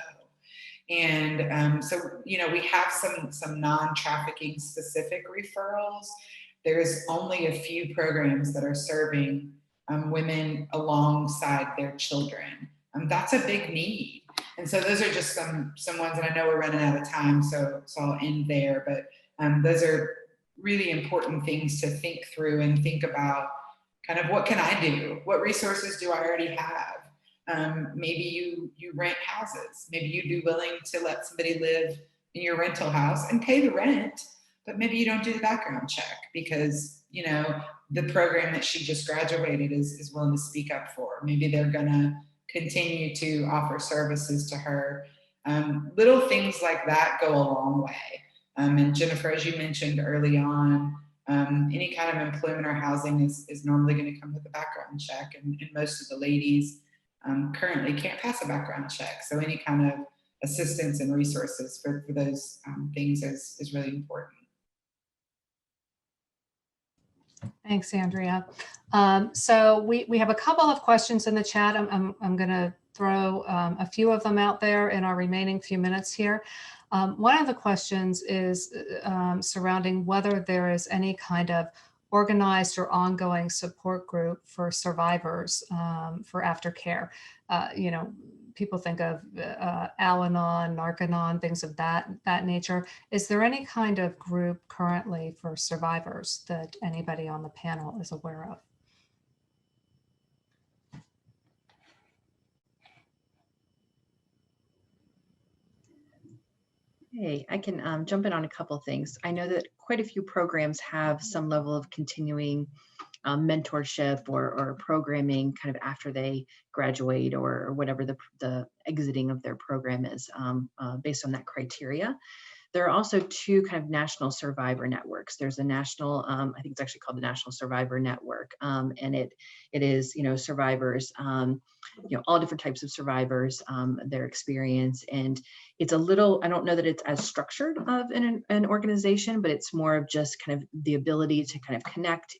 And so, you know, we have some non-trafficking specific referrals. There's only a few programs that are serving women alongside their children. That's a big need. And so those are just some ones, and I know we're running out of time, so I'll end there. But those are really important things to think through and think about kind of what can I do? What resources do I already have? Maybe you rent houses. Maybe you'd be willing to let somebody live in your rental house and pay the rent, but maybe you don't do the background check because, you know, the program that she just graduated is willing to speak up for. Maybe they're gonna continue to offer services to her. Little things like that go a long way. And Jennifer, as you mentioned early on, any kind of employment or housing is normally going to come with a background check, and most of the ladies currently can't pass a background check. So any kind of assistance and resources for those things is really important. Thanks, Andrea. So we have a couple of questions in the chat. I'm going to throw a few of them out there in our remaining few minutes here. One of the questions is surrounding whether there is any kind of organized or ongoing support group for survivors for aftercare. You know, people think of Al-Anon, Narcanon, things of that nature. Is there any kind of group currently for survivors that anybody on the panel is aware of? Hey, I can jump in on a couple things. I know that quite a few programs have some level of continuing mentorship or programming kind of after they graduate or whatever the exiting of their program is based on that criteria. There are also two kind of national survivor networks. There's a national, I think it's actually called the National Survivor Network, and it is, you know, survivors, you know, all different types of survivors, their experience, and it's a little, I don't know that it's as structured of an organization, but it's more of just kind of the ability to kind of connect,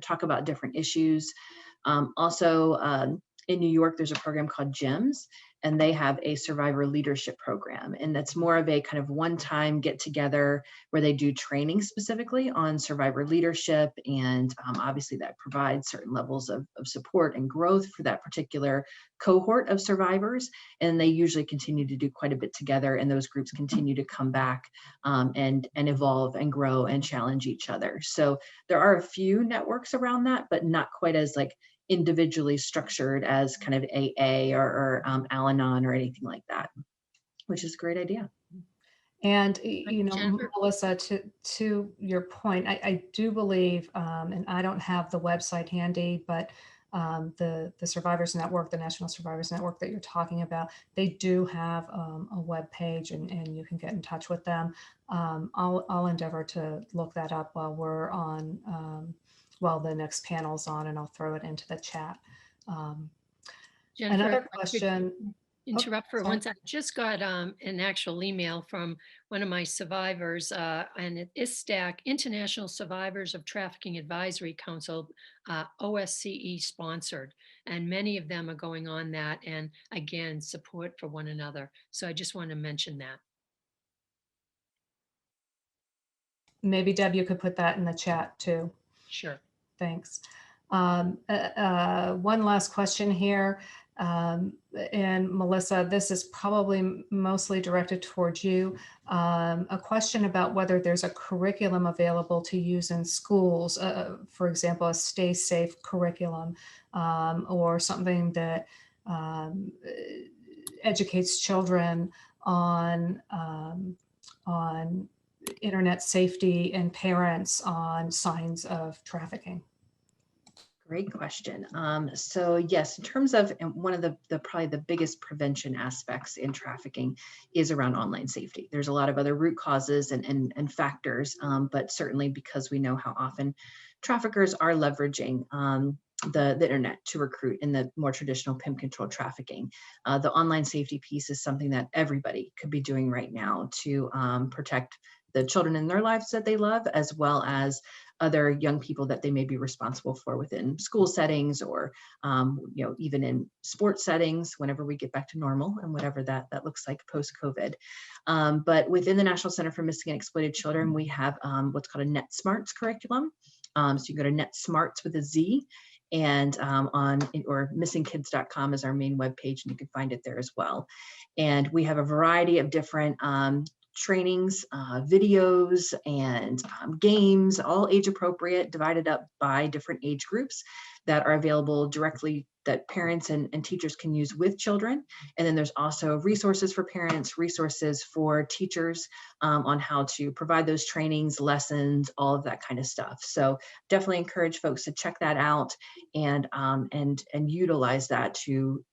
talk about different issues. Also, in New York, there's a program called GEMS, and they have a survivor leadership program. And that's more of a kind of one-time get together where they do training specifically on survivor leadership. And obviously that provides certain levels of support and growth for that particular cohort of survivors. And they usually continue to do quite a bit together, and those groups continue to come back and evolve and grow and challenge each other. So there are a few networks around that, but not quite as like individually structured as kind of AA or Al-Anon or anything like that, which is a great idea. And, you know, Jennifer? Melissa, to your point, I do believe, and I don't have the website handy, but the Survivors Network, the National Survivors Network that you're talking about, they do have a web page, and you can get in touch with them. I'll endeavor to look that up while we're on, while the next panel's on, and I'll throw it into the chat. Jennifer, another question. Interrupt for once. I just got an actual email from one of my survivors, and it is ISTAC, International Survivors of Trafficking Advisory Council, OSCE sponsored, and many of them are going on that, and again, support for one another. So I just want to mention that. Maybe Deb, you could put that in the chat too. Sure. Thanks. One last question here. And Melissa, this is probably mostly directed towards you. A question about whether there's a curriculum available to use in schools, for example, a stay safe curriculum, or something that educates children on internet safety and parents on signs of trafficking. Great question. So yes, in terms of one of the probably the biggest prevention aspects in trafficking is around online safety. There's a lot of other root causes and factors, but certainly because we know how often traffickers are leveraging the internet to recruit in the more traditional pimp control trafficking. The online safety piece is something that everybody could be doing right now to protect the children in their lives that they love, as well as other young people that they may be responsible for within school settings, or even in sports settings whenever we get back to normal, and whatever that looks like post-COVID. But within the National Center for Missing and Exploited Children, we have what's called a Net Smarts curriculum. So you go to Net Smarts with a Z, and or missingkids.com is our main webpage, and you can find it there as well. And we have a variety of different trainings, videos, and games, all age appropriate, divided up by different age groups that are available directly, that parents and teachers can use with children. And then there's also resources for parents, resources for teachers on how to provide those trainings, lessons, all of that kind of stuff. So definitely encourage folks to check that out and utilize that to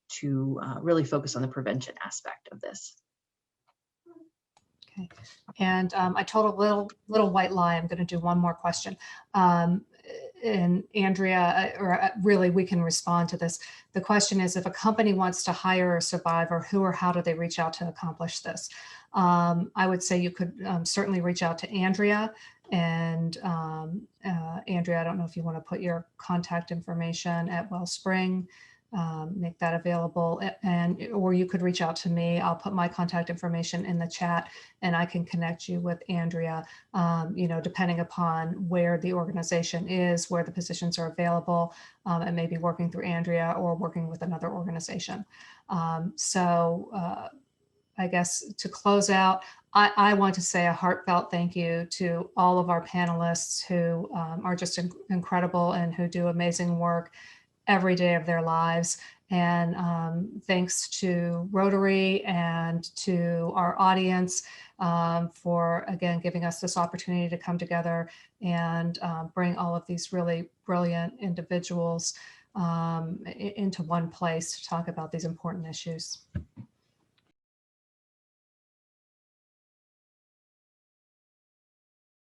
really focus on the prevention aspect of this. Okay. And I told a little white lie. I'm going to do one more question. And Andrea, or really we can respond to this. The question is, if a company wants to hire a survivor, who or how do they reach out to accomplish this? I would say you could certainly reach out to Andrea. And Andrea, I don't know if you want to put your contact information at Wellspring, make that available, or you could reach out to me. I'll put my contact information in the chat, and I can connect you with Andrea, depending upon where the organization is, where the positions are available, and maybe working through Andrea or working with another organization. I guess to close out, I want to say a heartfelt thank you to all of our panelists who are just incredible and who do amazing work every day of their lives. And thanks to Rotary and to our audience for, again, giving us this opportunity to come together and bring all of these really brilliant individuals into one place to talk about these important issues.